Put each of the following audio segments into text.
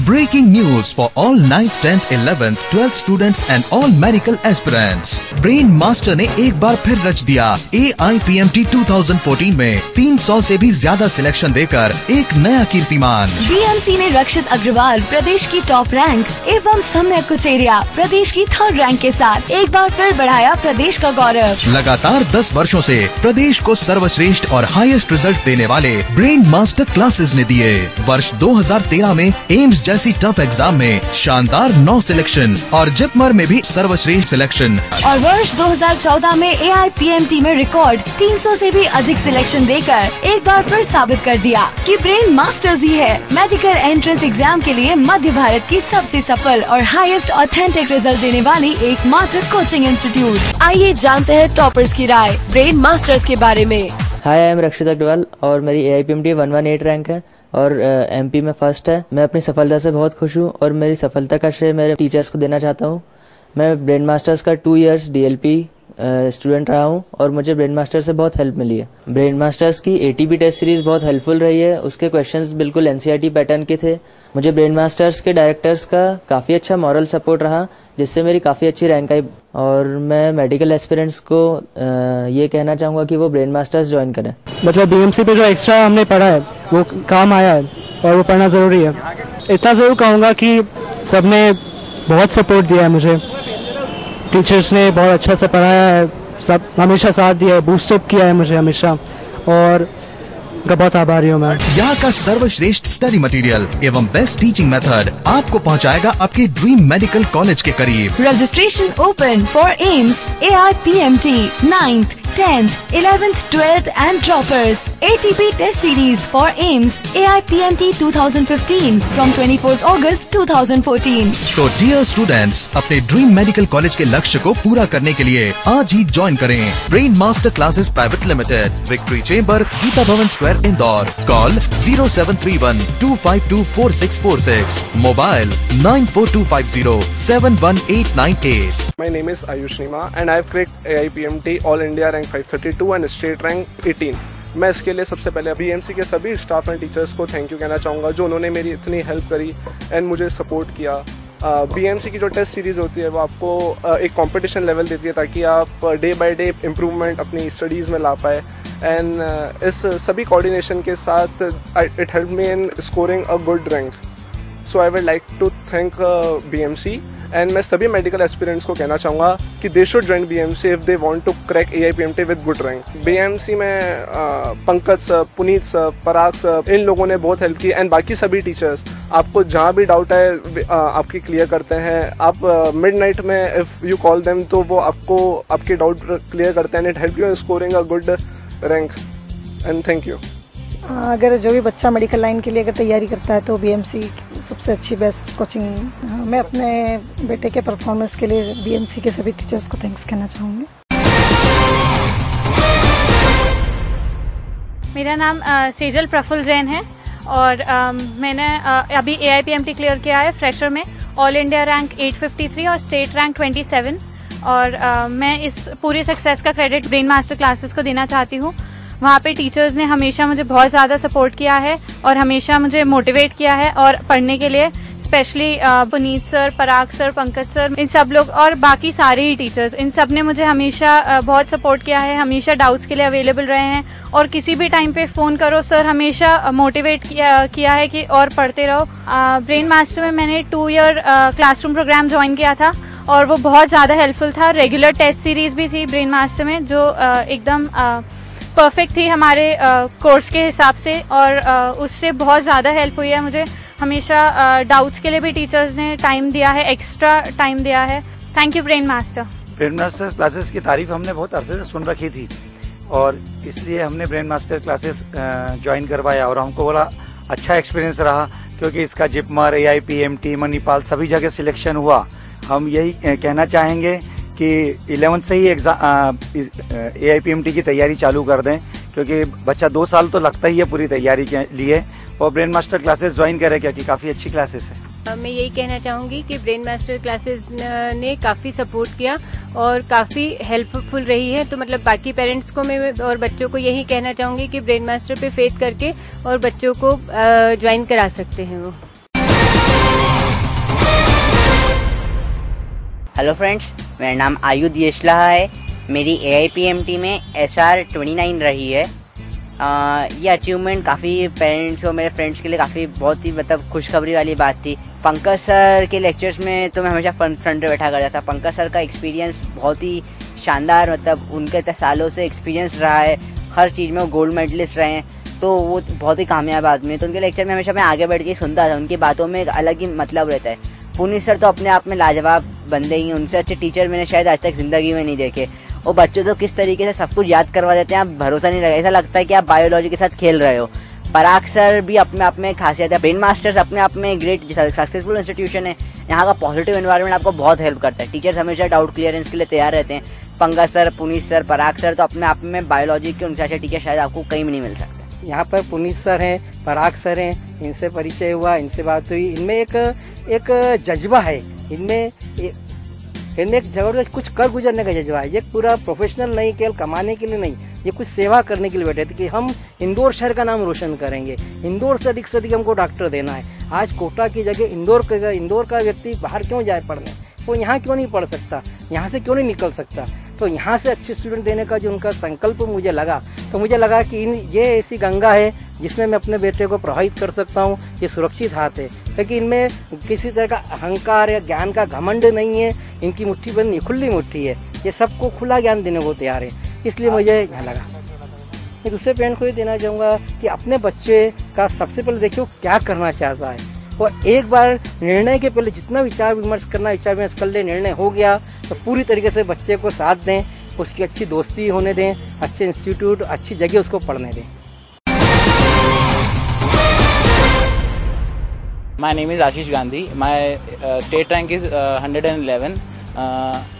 Breaking news for all 9th, 10th, 11th, 12th students and all medical aspirants. Brain master ने एक बार फिर रच दिया AIPMT 2014 में 300 से भी ज्यादा सिलेक्शन देकर एक नया कीर्तिमान। BMC ने रक्षित अग्रवाल प्रदेश की टॉप रैंक एवं सम्यक कुचेरिया प्रदेश की 3rd रैंक के साथ एक बार फिर बढ़ाया प्रदेश का गौरव। लगातार 10 वर्षों से प्रदेश को सर्वश्रेष्ठ और हाईएस्ट रिजल्ट देने वाले ब्रेन मास्टर क्लासेस ने दिए। वर्ष 2013 में एम्स जैसी टफ एग्जाम में शानदार 9 सिलेक्शन और जिपमर में भी सर्वश्रेष्ठ सिलेक्शन, और वर्ष 2014 में AIPMT में रिकॉर्ड 300 से भी अधिक सिलेक्शन देकर एक बार फिर साबित कर दिया कि ब्रेन मास्टर्स ही है मेडिकल एंट्रेंस एग्जाम के लिए मध्य भारत की सबसे सफल और हाईएस्ट ऑथेंटिक रिजल्ट देने वाली एकमात्र कोचिंग इंस्टीट्यूट। आइए जानते हैं टॉपर्स की राय ब्रेन मास्टर्स के बारे में। हाय, आई एम रक्षित अग्रवाल और मेरी AIPMT 118 रैंक है और MP में फर्स्ट है। मैं अपनी सफलता से बहुत खुश हूँ और मेरी सफलता का श्रेय मेरे टीचर्स को देना चाहता हूँ। मैं ब्रेन मास्टर्स का 2 इयर्स DLP स्टूडेंट रहा हूँ और मुझे ब्रेन मास्टर से बहुत हेल्प मिली है। ब्रेन मास्टर्स की ATP टेस्ट सीरीज बहुत हेल्पफुल रही है। उसके क्वेश्चंस बिल्कुल NCERT पैटर्न के थे। मुझे ब्रेन मास्टर्स के डायरेक्टर्स का काफ़ी अच्छा मॉरल सपोर्ट रहा, जिससे मेरी काफ़ी अच्छी रैंक आई। और मैं मेडिकल एस्पिरेंट्स को ये कहना चाहूँगा कि वो ब्रेन मास्टर्स ज्वाइन करें। मतलब BMC पे जो एक्स्ट्रा हमने पढ़ा है वो काम आया है और वो पढ़ना ज़रूरी है। इतना ज़रूर कहूँगा कि सबने बहुत सपोर्ट दिया है मुझे। टीचर्स ने बहुत अच्छा से पढ़ाया है, सब हमेशा साथ दिया है, बूस्टअप किया है मुझे हमेशा, और का बहुत आभारी हूँ मैं। यहाँ का सर्वश्रेष्ठ स्टडी मटेरियल एवं बेस्ट टीचिंग मेथड आपको पहुँचाएगा आपके ड्रीम मेडिकल कॉलेज के करीब। Registration open for AIIMS AIPMT 9th, 10th, 11th, 12th and droppers. ATP test series for AIMS AIPMT 2015 from 24th August 2014. तो डियर स्टूडेंट्स, अपने ड्रीम मेडिकल कॉलेज के लक्ष्य को पूरा करने के लिए आज ही ज्वाइन करें brain master classes private limited, victory chamber, Geeta Bhawan square, Indore. Call 0731-252-4646, mobile 9425071898। My name is Ayush Nima and I have cracked AIPMT All India rank 532 and State rank 18। मैं इसके लिए सबसे पहले BMC के सभी स्टाफ एंड टीचर्स को thank you कहना चाहूँगा, जो उन्होंने मेरी इतनी हेल्प करी एंड मुझे सपोर्ट किया। BMC की जो टेस्ट सीरीज़ होती है वो आपको एक कंपटीशन लेवल देती है ताकि आप डे बाय डे इम्प्रूवमेंट अपनी स्टडीज़ में ला पाए। एंड इस सभी कोऑर्डिनेशन के साथ it help me in scoring a good rank. So I would like to thank BMC and मैं सभी मेडिकल एस्पिरेंट्स को कहना चाहूँगा कि they should join BMC if they want to crack AIPMT with good rank. BMC में Pankaj sir, Puneet sir, Parag sir, इन लोगों ने बहुत हेल्प की एंड बाकी सभी टीचर्स आपको जहाँ भी डाउट है आपकी क्लियर करते हैं। आप मिडनाइट में इफ़ यू कॉल देम तो वो आपको आपके डाउट क्लियर करते हैं। It help you in scoring a good rank and thank you. अगर जो भी बच्चा मेडिकल लाइन के लिए अगर तैयारी करता है तो BMC सबसे अच्छी बेस्ट कोचिंग। मैं अपने बेटे के परफॉर्मेंस के लिए BMC के सभी टीचर्स को थैंक्स कहना चाहूँगी। मेरा नाम सेजल प्रफुल्ल जैन है और मैंने अभी AIPMT क्लियर किया है फ्रेशर में, ऑल इंडिया रैंक 853 और स्टेट रैंक 27। और मैं इस पूरी सक्सेस का क्रेडिट ब्रेन मास्टर क्लासेस को देना चाहती हूँ। वहाँ पे टीचर्स ने हमेशा मुझे बहुत ज़्यादा सपोर्ट किया है और हमेशा मुझे मोटिवेट किया है और पढ़ने के लिए, specially Puneet sir, Parag sir, Pankaj sir, इन सब लोग और बाकी सारे ही टीचर्स, इन सब ने मुझे हमेशा बहुत सपोर्ट किया है, हमेशा डाउट्स के लिए अवेलेबल रहे हैं और किसी भी टाइम पे फ़ोन करो सर हमेशा मोटिवेट किया है कि और पढ़ते रहो। ब्रेन मास्टर में मैंने 2 ईयर क्लासरूम प्रोग्राम ज्वाइन किया था और वो बहुत ज़्यादा हेल्पफुल था। रेगुलर टेस्ट सीरीज़ भी थी ब्रेन मास्टर में जो एकदम परफेक्ट थी हमारे कोर्स के हिसाब से और उससे बहुत ज़्यादा हेल्प हुई है मुझे। हमेशा डाउट्स के लिए भी टीचर्स ने टाइम दिया है, एक्स्ट्रा टाइम दिया है। Thank you brain master. Brain master classes की तारीफ हमने बहुत अरसे से सुन रखी थी और इसलिए हमने ब्रेन मास्टर क्लासेस ज्वाइन करवाया और हमको बड़ा अच्छा एक्सपीरियंस रहा, क्योंकि इसका जिपमर, AIPMT, मणिपाल सभी जगह सिलेक्शन हुआ। हम यही कहना चाहेंगे कि 11th से ही AIPMT की तैयारी चालू कर दें, क्योंकि बच्चा 2 साल तो लगता ही है पूरी तैयारी के लिए, और ब्रेन मास्टर क्लासेस ज्वाइन करें क्योंकि काफ़ी अच्छी क्लासेस है। मैं यही कहना चाहूँगी कि ब्रेन मास्टर क्लासेस ने काफ़ी सपोर्ट किया और काफ़ी हेल्पफुल रही है। तो मतलब बाकी पेरेंट्स को मैं और बच्चों को यही कहना चाहूँगी कि ब्रेन मास्टर पे फेथ करके और बच्चों को ज्वाइन करा सकते हैं वो। हेलो फ्रेंड्स, मेरा नाम आयुध यशलाहा है। मेरी AIPMT में SR29 रही है। ये अचीवमेंट काफ़ी पेरेंट्स और मेरे फ्रेंड्स के लिए काफ़ी बहुत ही मतलब खुशखबरी वाली बात थी। पंकज सर के लेक्चर्स में तो मैं हमेशा फ्रंट में बैठा करता था। पंकज सर का एक्सपीरियंस बहुत ही शानदार, मतलब उनके इतने सालों से एक्सपीरियंस रहा है, हर चीज़ में वो गोल्ड मेडलिस्ट रहे हैं, तो वो बहुत ही कामयाब आदमी है। तो उनके लेक्चर में हमेशा मैं आगे बैठ के सुनता था। उनकी बातों में एक अलग ही मतलब रहता है। पुनीत सर तो अपने आप में लाजवाब बंदे ही हैं। उनसे अच्छे टीचर मैंने शायद आज तक ज़िंदगी में नहीं देखे। वो बच्चों को किस तरीके से सब कुछ याद करवा देते हैं, आप भरोसा नहीं लगेगा। ऐसा लगता है कि आप बायोलॉजी के साथ खेल रहे हो। पराग सर भी अपने आप में खासियत है। ब्रेन मास्टर्स अपने आप में ग्रेट सक्सेसफुल इंस्टीट्यूशन है। यहाँ का पॉजिटिव एनवायरनमेंट आपको बहुत हेल्प करता है। टीचर्स हमेशा डाउट क्लियरेंस के लिए तैयार रहते हैं। Pankaj sir, Puneet sir, Parag sir तो अपने आप में बायोलॉजी के उनसे अच्छे टीचर शायद आपको कहीं भी नहीं मिल सकते। यहाँ पर पुनीत सर हैं, पराग सर हैं, इनसे परिचय हुआ, इनसे बात हुई। इनमें एक जज्बा है, इनमें एक जबरदस्त कुछ कर गुजरने का जज्बा है। ये पूरा प्रोफेशनल नहीं, केवल कमाने के लिए नहीं, ये कुछ सेवा करने के लिए बैठे थे कि हम इंदौर शहर का नाम रोशन करेंगे। इंदौर से अधिक हमको डॉक्टर देना है। आज कोटा की जगह इंदौर का व्यक्ति बाहर क्यों जाए पढ़ने, वो यहाँ क्यों नहीं पढ़ सकता, यहाँ से क्यों नहीं निकल सकता। तो यहाँ से अच्छे स्टूडेंट देने का जो उनका संकल्प मुझे लगा, तो मुझे लगा कि ये ऐसी गंगा है जिसमें मैं अपने बेटे को प्रभावित कर सकता हूँ। ये सुरक्षित हाथ है, क्योंकि इनमें किसी तरह का अहंकार या ज्ञान का घमंड नहीं है। इनकी मुट्ठी बंदी खुली मुट्ठी है। ये सबको खुला ज्ञान देने को तैयार है। इसलिए मुझे यहाँ लगा। मैं दूसरे पेरेंट को ये देना चाहूँगा कि अपने बच्चे का सबसे पहले देखिए क्या करना चाहता है, और एक बार निर्णय के पहले जितना विचार विमर्श कर ले, निर्णय हो गया तो पूरी तरीके से बच्चे को साथ दें, उसकी अच्छी दोस्ती होने दें, अच्छे इंस्टीट्यूट, अच्छी जगह उसको पढ़ने दें। My name is Ashish Gandhi. My state rank is 111.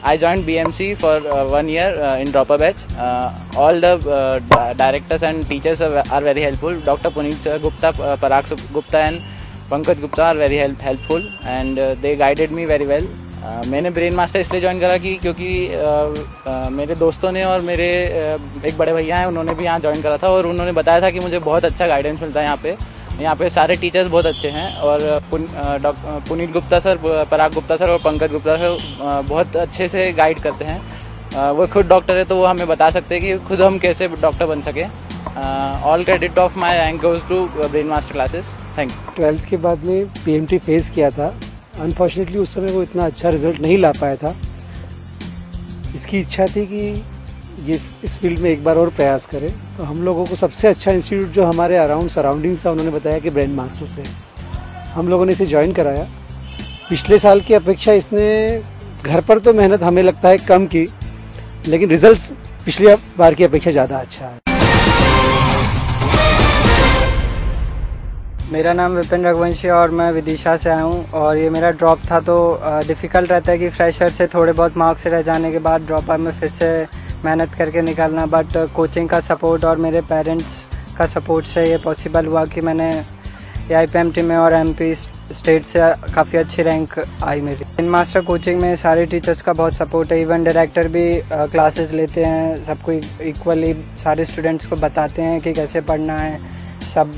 I joined BMC for 1 year in dropper batch. All the directors and teachers are very helpful. Dr. Puneet Gupta, Parag Gupta and Pankaj Gupta are very helpful and they guided me very well. मैंने brain master इसलिए join करा कि क्योंकि मेरे दोस्तों ने और मेरे एक बड़े भैया हैं, उन्होंने भी यहाँ ज्वाइन करा था और उन्होंने बताया था कि मुझे बहुत अच्छा गाइडेंस मिलता है यहाँ पे सारे टीचर्स बहुत अच्छे हैं और पुनीत गुप्ता सर, पराग गुप्ता सर और पंकज गुप्ता सर बहुत अच्छे से गाइड करते हैं। वो खुद डॉक्टर है तो वो हमें बता सकते हैं कि खुद हम कैसे डॉक्टर बन सके। All credit of my rank goes to brain master classes. Thank you. 12th के बाद में PMT फेस किया था। अनफॉर्चुनेटली उस समय वो इतना अच्छा रिजल्ट नहीं ला पाया था। इसकी इच्छा थी कि ये इस फील्ड में एक बार और प्रयास करें, तो हम लोगों को सबसे अच्छा इंस्टीट्यूट जो हमारे सराउंडिंग्स था, उन्होंने बताया कि ब्रेन मास्टर से हम लोगों ने इसे ज्वाइन कराया। पिछले साल की अपेक्षा इसने घर पर तो मेहनत हमें लगता है कम की, लेकिन रिजल्ट्स पिछली बार की अपेक्षा ज़्यादा अच्छा है। मेरा नाम विपिन रघुवंशी और मैं विदिशा से आया हूँ और ये मेरा ड्रॉप था, तो डिफ़िकल्ट रहता है कि फ्रेशर से थोड़े बहुत मार्क्स से रह जाने के बाद ड्रॉपर में फिर से मेहनत करके निकालना। बट कोचिंग का सपोर्ट और मेरे पेरेंट्स का सपोर्ट से ये पॉसिबल हुआ कि मैंने AIPMT में और MP स्टेट से काफ़ी अच्छी रैंक आई मेरी। ब्रेन मास्टर कोचिंग में सारे टीचर्स का बहुत सपोर्ट है। इवन डायरेक्टर भी क्लासेस लेते हैं, सबको इक्वली सारे स्टूडेंट्स को बताते हैं कि कैसे पढ़ना है। सब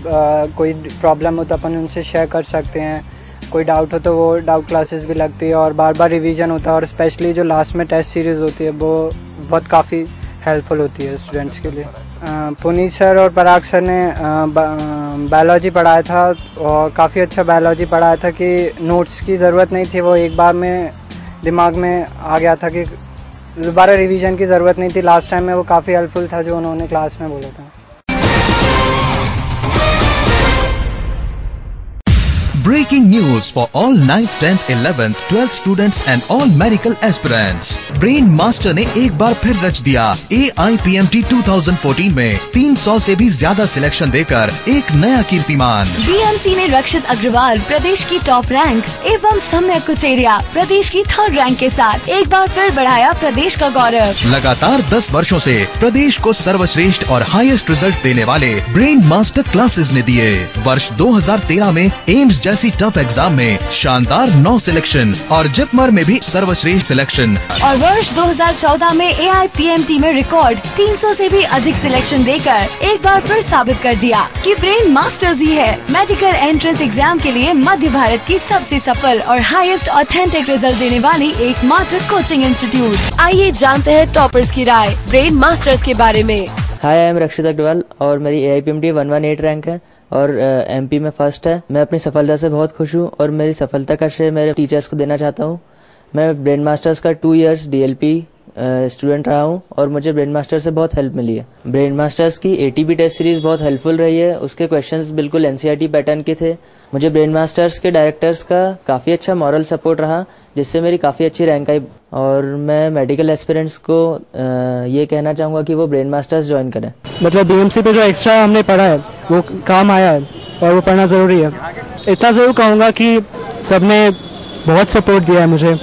कोई प्रॉब्लम हो तो अपन उनसे शेयर कर सकते हैं, कोई डाउट हो तो वो डाउट क्लासेस भी लगती है और बार बार रिवीजन होता है और स्पेशली जो लास्ट में टेस्ट सीरीज़ होती है वो बहुत काफ़ी हेल्पफुल होती है स्टूडेंट्स के लिए। पुनीत सर और पराग सर ने बायोलॉजी पढ़ाया था और काफ़ी अच्छा बायोलॉजी पढ़ाया था कि नोट्स की ज़रूरत नहीं थी, वो एक बार में दिमाग में आ गया था कि दोबारा रिवीजन की ज़रूरत नहीं थी। लास्ट टाइम में वो काफ़ी हेल्पफुल था जो उन्होंने क्लास में बोला था। Breaking news for all 9th, 10th, 11th, 12th students and all medical aspirants. Brain master ने एक बार फिर रच दिया। AIPMT 2014 में 300 से भी ज्यादा सिलेक्शन देकर एक नया कीर्तिमान। BMC ने रक्षित अग्रवाल प्रदेश की टॉप रैंक एवं सम्यक कुचेरिया प्रदेश की 3rd रैंक के साथ एक बार फिर बढ़ाया प्रदेश का गौरव। लगातार 10 वर्षों से प्रदेश को सर्वश्रेष्ठ और हाईएस्ट रिजल्ट देने वाले ब्रेन मास्टर क्लासेस ने दिए। वर्ष 2013 में एम्स जैसी टफ एग्जाम में शानदार 9 सिलेक्शन और जिपमर में भी सर्वश्रेष्ठ सिलेक्शन। और वर्ष 2014 में AIPMT में रिकॉर्ड 300 से भी अधिक सिलेक्शन देकर एक बार फिर साबित कर दिया कि ब्रेन मास्टर्स ही है मेडिकल एंट्रेंस एग्जाम के लिए मध्य भारत की सबसे सफल और हाईएस्ट ऑथेंटिक रिजल्ट देने वाली एकमात्र कोचिंग इंस्टीट्यूट। आइए जानते हैं टॉपर्स की राय ब्रेन मास्टर्स के बारे में। हाय, आई एम रक्षित अग्रवाल और मेरी AIPMT 118 रैंक है और MP में फर्स्ट है। मैं अपनी सफलता से बहुत खुश हूँ और मेरी सफलता का श्रेय मेरे टीचर्स को देना चाहता हूँ। मैं ब्रेन मास्टर्स का 2 इयर्स DLP स्टूडेंट रहा हूँ और मुझे ब्रेन मास्टर से बहुत हेल्प मिली है। ब्रेन मास्टर्स की ATP टेस्ट सीरीज बहुत हेल्पफुल रही है। उसके क्वेश्चंस बिल्कुल NCERT पैटर्न के थे। मुझे ब्रेन मास्टर्स के डायरेक्टर्स का काफ़ी अच्छा मॉरल सपोर्ट रहा, जिससे मेरी काफ़ी अच्छी रैंक आई। और मैं मेडिकल एस्पिरेंट्स को ये कहना चाहूँगा कि वो ब्रेन मास्टर्स ज्वाइन करें। मतलब BMC पे जो एक्स्ट्रा हमने पढ़ा है वो काम आया है और वो पढ़ना ज़रूरी है। इतना ज़रूर कहूँगा कि सबने बहुत सपोर्ट दिया है मुझे।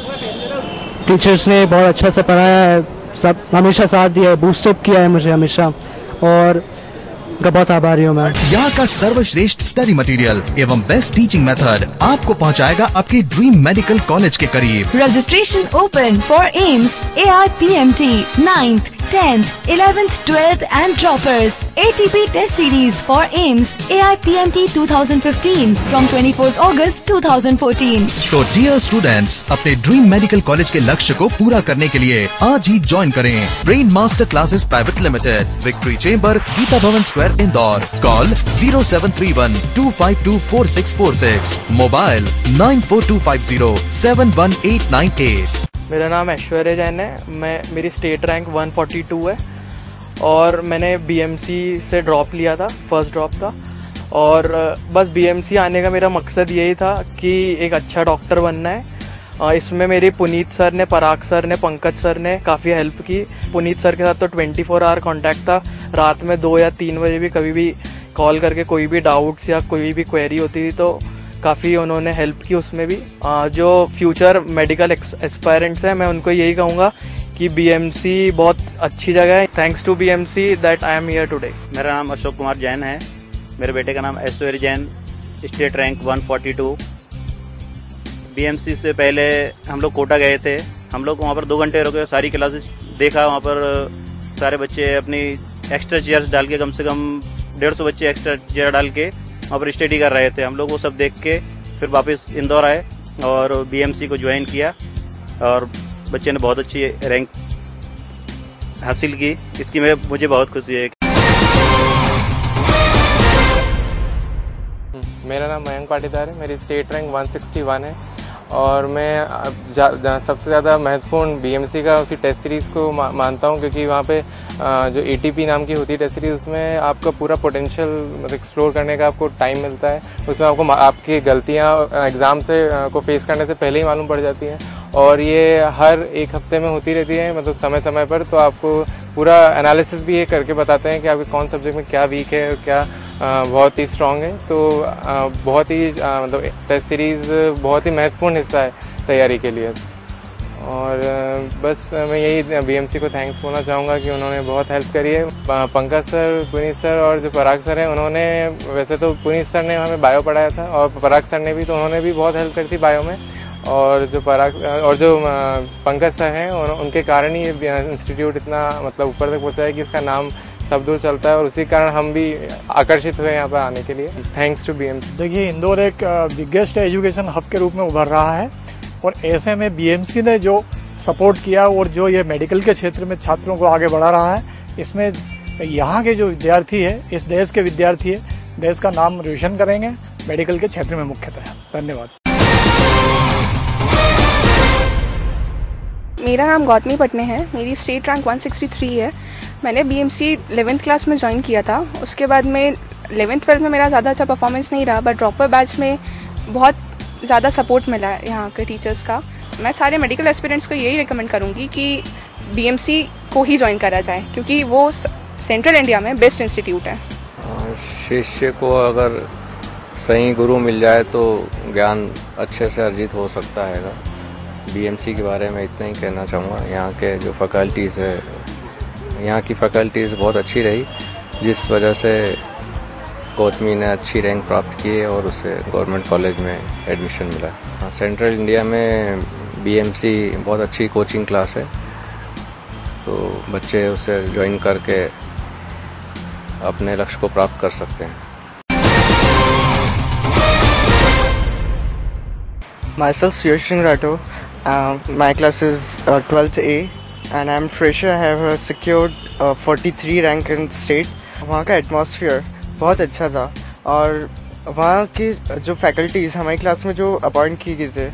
टीचर्स ने बहुत अच्छा से पढ़ाया है, सब हमेशा साथ दिया है, बूस्टअप किया है मुझे हमेशा, और का बहुत आभारी हूँ मैं। यहाँ का सर्वश्रेष्ठ स्टडी मटेरियल एवं बेस्ट टीचिंग मेथड आपको पहुँचाएगा आपके ड्रीम मेडिकल कॉलेज के करीब। Registration open for AIIMS, AIPMT 9th, 10th, 11th, 12th and droppers. ATP test series for AIMS AIPMT 2015 from 24th August 2014. तो डियर स्टूडेंट्स, अपने ड्रीम मेडिकल कॉलेज के लक्ष्य को पूरा करने के लिए आज ही ज्वाइन करें brain master classes private limited, victory chamber, Geeta Bhawan square, Indore. Call 0731 252 4646, mobile 94250 71898। मेरा नाम ऐश्वर्य जैन है। मेरी स्टेट रैंक 142 है और मैंने BMC से ड्रॉप लिया था, फर्स्ट ड्रॉप था। और बस BMC आने का मेरा मकसद यही था कि एक अच्छा डॉक्टर बनना है। इसमें मेरे पुनीत सर ने, पराग सर ने, पंकज सर ने काफ़ी हेल्प की। पुनीत सर के साथ तो 24 आवर कॉन्टैक्ट था। रात में 2 या 3 बजे भी कभी भी कॉल करके कोई भी डाउट्स या कोई भी क्वेरी होती थी तो काफ़ी उन्होंने हेल्प की उसमें भी। जो फ्यूचर मेडिकल एस्पायरेंट्स हैं, मैं उनको यही कहूँगा कि BMC बहुत अच्छी जगह है। Thanks to BMC that I am here today. मेरा नाम अशोक कुमार जैन है। मेरे बेटे का नाम ऐश्वर्य जैन, स्टेट रैंक 142। BMC से पहले हम लोग कोटा गए थे। हम लोग वहाँ पर 2 घंटे रुके, सारी क्लासेस देखा। वहाँ पर सारे बच्चे अपनी एक्स्ट्रा चेयर्स डाल के, कम से कम 150 बच्चे एक्स्ट्रा चेयर डाल के वहाँ पर स्टडी कर रहे थे। हम लोग वो सब देख के फिर वापस इंदौर आए और BMC को ज्वाइन किया और बच्चे ने बहुत अच्छी रैंक हासिल की। इसकी मुझे बहुत खुशी है। मेरा नाम मयंक पाटीदार है। मेरी स्टेट रैंक 161 है और मैं सबसे ज़्यादा महत्वपूर्ण BMC का उसी टेस्ट सीरीज़ को मानता हूँ, क्योंकि वहाँ पे जो ATP नाम की होती है टेस्ट सीरीज़, उसमें आपका पूरा पोटेंशियल एक्सप्लोर करने का आपको टाइम मिलता है। उसमें आपको आपकी गलतियाँ एग्ज़ाम से को फेस करने से पहले ही मालूम पड़ जाती हैं और ये हर 1 हफ्ते में होती रहती है, मतलब समय समय पर। तो आपको पूरा एनालिसिस भी ये करके बताते हैं कि आपके कौन सब्जेक्ट में क्या वीक है और क्या बहुत ही स्ट्रॉन्ग है। तो बहुत ही मतलब टेस्ट सीरीज़ बहुत ही महत्वपूर्ण हिस्सा है तैयारी के लिए। और बस मैं यही BMC को थैंक्स बोलना चाहूँगा कि उन्होंने बहुत हेल्प करी है। पंकज सर, पुनीत सर और जो पराग सर हैं, उन्होंने, वैसे तो पुनीत सर ने हमें बायो पढ़ाया था और पराग सर ने भी, तो उन्होंने भी बहुत हेल्प करी थी बायो में। और जो पंकज सर हैं, उनके कारण ही ये इंस्टीट्यूट इतना मतलब ऊपर तक पहुँचा है कि इसका नाम सब दूर चलता है और उसी कारण हम भी आकर्षित हुए यहाँ पर आने के लिए। Thanks to BMC। देखिए, इंदौर एक बिगेस्ट एजुकेशन हब के रूप में उभर रहा है और ऐसे में BMC ने जो सपोर्ट किया और जो ये मेडिकल के क्षेत्र में छात्रों को आगे बढ़ा रहा है, इसमें यहाँ के जो विद्यार्थी है, इस देश के विद्यार्थी है, देश का नाम रोशन करेंगे मेडिकल के क्षेत्र में मुख्यतः। धन्यवाद। मेरा नाम गौतमी पटने है। मेरी स्टेट रैंक 163 है। मैंने BMC 11th क्लास में ज्वाइन किया था। उसके बाद में 11th 12th में मेरा ज़्यादा अच्छा परफॉर्मेंस नहीं रहा, बट ड्रॉपर बैच में बहुत ज़्यादा सपोर्ट मिला है यहाँ के टीचर्स का। मैं सारे मेडिकल एस्पिरेंट्स को यही रिकमेंड करूँगी कि BMC को ही ज्वाइन करा जाए, क्योंकि वो सेंट्रल इंडिया में बेस्ट इंस्टीट्यूट है। शिष्य को अगर सही गुरु मिल जाए तो ज्ञान अच्छे से अर्जित हो सकता है। BMC के बारे में इतना ही कहना चाहूँगा। यहाँ के जो फैकल्टीज़ है, यहाँ की फैकल्टीज़ बहुत अच्छी रही, जिस वजह से गौतमी ने अच्छी रैंक प्राप्त की है और उसे गवर्नमेंट कॉलेज में एडमिशन मिला। सेंट्रल इंडिया में BMC बहुत अच्छी कोचिंग क्लास है, तो बच्चे उसे ज्वाइन करके अपने लक्ष्य को प्राप्त कर सकते हैं। Myself Suyash Singh Rato. My class is 12th A and I'm fresher. I have secured 43 rank in state. वहाँ का एटमॉस्फेयर बहुत अच्छा था और वहाँ की जो फैकल्टीज़ हमारी क्लास में जो अपॉइंट की गई थे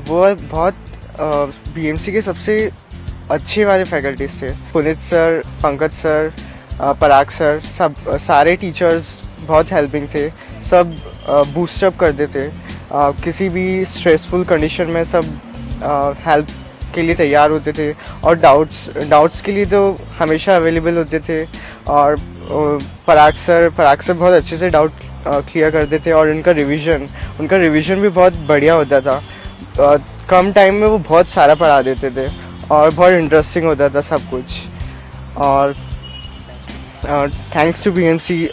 वो बहुत BMC के सबसे अच्छे वाले फैकल्टीज़ थे। Puneet sir, Pankaj sir, Parag sir, सब सारे टीचर्स बहुत हेल्पिंग थे, सब बूस्टअप करते थे। किसी भी स्ट्रेसफुल कंडीशन में सब हेल्प के लिए तैयार होते थे और डाउट्स के लिए तो हमेशा अवेलेबल होते थे। और पराग सर बहुत अच्छे से डाउट क्लियर करते थे और उनका रिवीजन भी बहुत बढ़िया होता था। कम टाइम में वो बहुत सारा पढ़ा देते थे और बहुत इंटरेस्टिंग होता था सब कुछ। और thanks to BMC।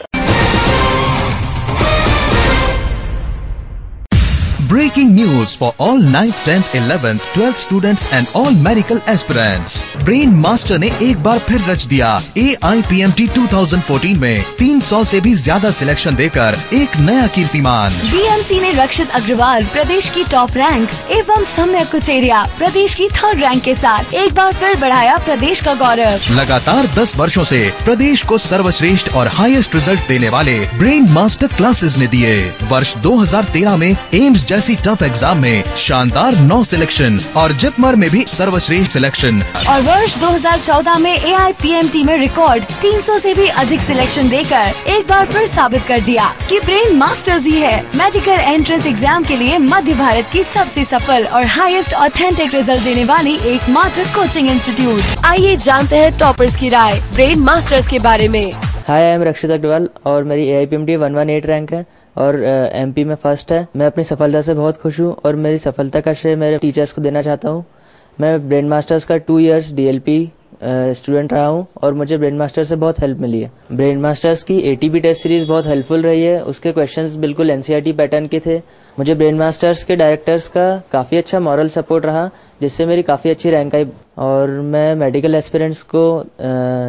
Breaking news for all 9th, 10th, 11th, 12th students and all medical aspirants. Brain master ने एक बार फिर रच दिया AIPMT 2014 में 300 से भी ज्यादा सिलेक्शन देकर एक नया कीर्तिमान। BMC ने रक्षित अग्रवाल प्रदेश की टॉप रैंक एवं सम्यक कुचेरिया प्रदेश की 3rd रैंक के साथ एक बार फिर बढ़ाया प्रदेश का गौरव। लगातार 10 वर्षों से प्रदेश को सर्वश्रेष्ठ और हाईएस्ट रिजल्ट देने वाले ब्रेन मास्टर क्लासेस ने दिए। वर्ष 2013 में एम्स जैसी टफ एग्जाम में शानदार 9 सिलेक्शन और जिपमर में भी सर्वश्रेष्ठ सिलेक्शन। और वर्ष 2014 में AIPMT में रिकॉर्ड 300 से भी अधिक सिलेक्शन देकर एक बार फिर साबित कर दिया कि ब्रेन मास्टर्स ही है मेडिकल एंट्रेंस एग्जाम के लिए मध्य भारत की सबसे सफल और हाईएस्ट ऑथेंटिक रिजल्ट देने वाली एकमात्र कोचिंग इंस्टीट्यूट। आइए जानते हैं टॉपर्स की राय ब्रेन मास्टर्स के बारे में। हाय, आई एम रक्षित अग्रवाल और मेरी AIPMT 118 रैंक है और MP में फर्स्ट है। मैं अपनी सफलता से बहुत खुश हूँ और मेरी सफलता का श्रेय मेरे टीचर्स को देना चाहता हूँ। मैं ब्रेन मास्टर्स का 2 इयर्स DLP स्टूडेंट रहा हूँ और मुझे ब्रेन मास्टर से बहुत हेल्प मिली है। ब्रेन मास्टर्स की ATP टेस्ट सीरीज बहुत हेल्पफुल रही है। उसके क्वेश्चंस बिल्कुल NCERT पैटर्न के थे। मुझे ब्रेन मास्टर्स के डायरेक्टर्स का काफ़ी अच्छा मॉरल सपोर्ट रहा, जिससे मेरी काफ़ी अच्छी रैंक आई। और मैं मेडिकल एस्पिरेंट्स को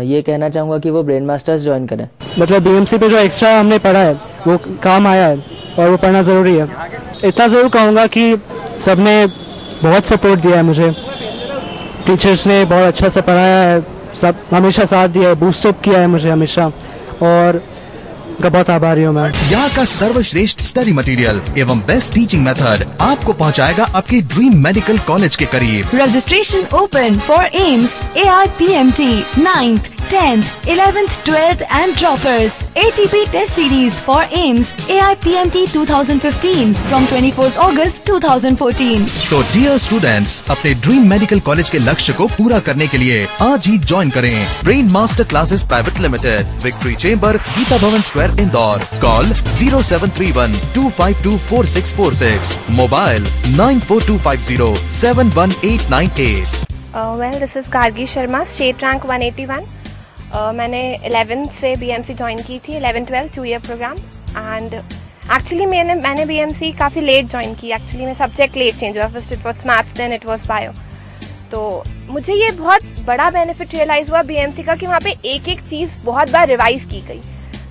ये कहना चाहूँगा कि वो ब्रेन मास्टर्स ज्वाइन करें। मतलब BMC पे जो एक्स्ट्रा हमने पढ़ा है वो काम आया है और वो पढ़ना ज़रूरी है। इतना ज़रूर कहूँगा कि सबने बहुत सपोर्ट दिया है मुझे। टीचर्स ने बहुत अच्छा से पढ़ाया है, सब हमेशा साथ दिया है, बूस्टअप किया है मुझे हमेशा, और उनका बहुत आभारी हूँ मैं। यहाँ का सर्वश्रेष्ठ स्टडी मटेरियल एवं बेस्ट टीचिंग मेथड आपको पहुँचाएगा आपके ड्रीम मेडिकल कॉलेज के करीब। Registration open for AIIMS AIPMT 9th, 10th, 11th, 12th and droppers. ATP test series for AIMS AIPMT 2015 from 24th August 2014. तो डियर स्टूडेंट्स, अपने ड्रीम मेडिकल कॉलेज के लक्ष्य को पूरा करने के लिए आज ही ज्वाइन करें brain master classes private limited, victory chamber, Geeta Bhawan square, Indore. Call 0731-252-4646, mobile 9425071898। Well, this is Gargi Sharma, state rank 181. मैंने 11th से BMC ज्वाइन की थी, 11-12 2 ईयर प्रोग्राम। एंड एक्चुअली मैंने BMC काफ़ी लेट ज्वाइन की। एक्चुअली मैं सब्जेक्ट लेट चेंज हुआ, first it was maths then it was bio. तो मुझे ये बहुत बड़ा बेनिफिट रियलाइज़ हुआ BMC का कि वहाँ पे एक एक चीज़ बहुत बार रिवाइज की गई।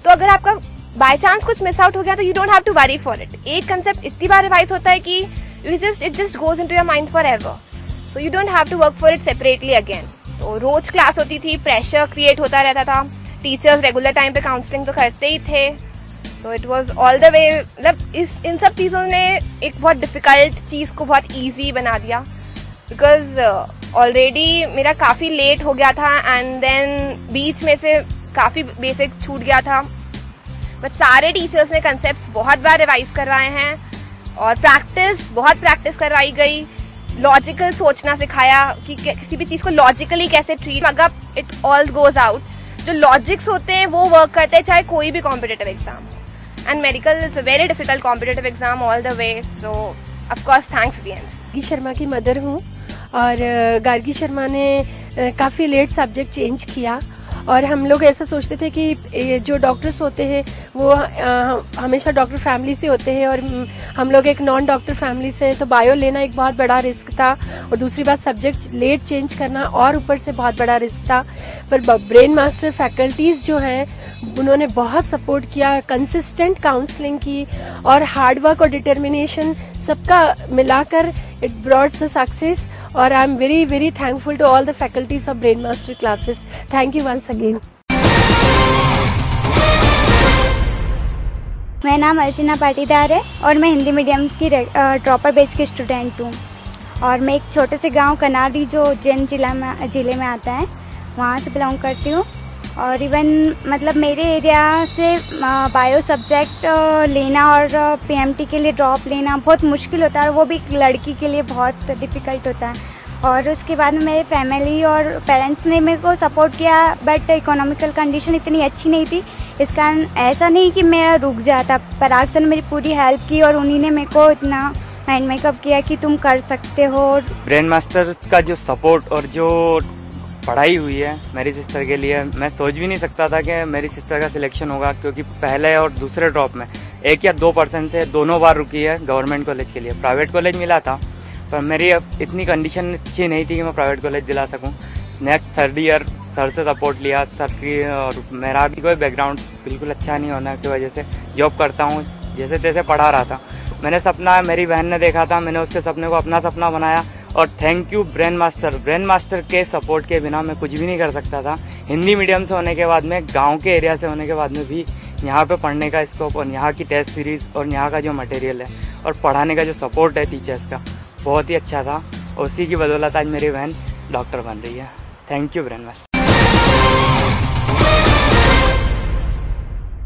तो अगर आपका बाय चांस कुछ मिस आउट हो गया तो you don't have to worry for it. एक कंसेप्ट इतनी बार रिवाइज होता है कि it just goes into your mind for ever, so you don't have to work for it separately again. तो रोज क्लास होती थी, प्रेशर क्रिएट होता रहता था, टीचर्स रेगुलर टाइम पे काउंसलिंग तो करते ही थे। तो it was all the way, मतलब इन सब चीज़ों ने एक बहुत डिफ़िकल्ट चीज़ को बहुत ईजी बना दिया। बिकॉज ऑलरेडी मेरा काफ़ी लेट हो गया था एंड देन बीच में से काफ़ी बेसिक छूट गया था। बट सारे टीचर्स ने कंसेप्ट बहुत बार रिवाइज करवाए हैं और बहुत प्रैक्टिस करवाई गई। लॉजिकल सोचना सिखाया कि किसी भी चीज़ को लॉजिकली कैसे ट्रीट, अगर इट ऑल गोज आउट, जो लॉजिक्स होते हैं वो वर्क करते हैं चाहे कोई भी competitive exam. And medical is a very difficult competitive exam all the way, so of course thanks BMC। Gargi Sharma की मदर हूँ और गार्गी शर्मा ने काफ़ी लेट सब्जेक्ट चेंज किया और हम लोग ऐसा सोचते थे कि जो डॉक्टर्स होते हैं वो हमेशा डॉक्टर फैमिली से होते हैं और हम लोग एक नॉन डॉक्टर फैमिली से हैं, तो बायो लेना एक बहुत बड़ा रिस्क था और दूसरी बात सब्जेक्ट लेट चेंज करना और ऊपर से बहुत बड़ा रिस्क था। पर ब्रेन मास्टर फैकल्टीज़ जो हैं उन्होंने बहुत सपोर्ट किया, कंसिस्टेंट काउंसलिंग की और हार्ड वर्क और डिटर्मिनेशन सबका मिलाकर इट ब्रॉट द सक्सेस और I am very very thankful to all the faculties of brain master classes. Thank you once again. मेरा नाम अर्चना पाटीदार है और मैं हिंदी मीडियम की ड्रॉपर बैच की स्टूडेंट हूँ और मैं एक छोटे से गांव कनाडी जो उज्जैन ज़िले में आता है वहाँ से बिलोंग करती हूँ। और इवन मतलब मेरे एरिया से बायो सब्जेक्ट लेना और पीएमटी के लिए ड्रॉप लेना बहुत मुश्किल होता है और वो भी एक लड़की के लिए बहुत डिफ़िकल्ट होता है। और उसके बाद में मेरे फैमिली और पेरेंट्स ने मेरे को सपोर्ट किया बट इकोनॉमिकल कंडीशन इतनी अच्छी नहीं थी, इस कारण ऐसा नहीं कि मेरा रुक जाता। पराग सर ने मेरी पूरी हेल्प की और उन्हीं ने मेरे को इतना माइंड मेकअप किया कि तुम कर सकते हो। ब्रेन मास्टर का जो सपोर्ट और जो पढ़ाई हुई है मेरी सिस्टर के लिए, मैं सोच भी नहीं सकता था कि मेरी सिस्टर का सिलेक्शन होगा, क्योंकि पहले और दूसरे ड्रॉप में 1 या 2% से दोनों बार रुकी है गवर्नमेंट कॉलेज के लिए। प्राइवेट कॉलेज मिला था पर मेरी अब इतनी कंडीशन अच्छी नहीं थी कि मैं प्राइवेट कॉलेज दिला सकूं। नेक्स्ट 3rd ईयर सर से सपोर्ट लिया सर की, और मेरा भी कोई बैकग्राउंड बिल्कुल अच्छा नहीं होने की वजह से जॉब करता हूँ, जैसे तैसे पढ़ा रहा था। मैंने सपना मेरी बहन ने देखा था, मैंने उसके सपने को अपना सपना बनाया और थैंक यू ब्रेन मास्टर के सपोर्ट के बिना मैं कुछ भी नहीं कर सकता था। हिंदी मीडियम से होने के बाद में, गांव के एरिया से होने के बाद में भी यहाँ पे पढ़ने का स्कोप और यहाँ की टेस्ट सीरीज़ और यहाँ का जो मटेरियल है और पढ़ाने का जो सपोर्ट है टीचर्स का बहुत ही अच्छा था। उसी की बदौलत आज मेरी बहन डॉक्टर बन रही है। Thank you brain master.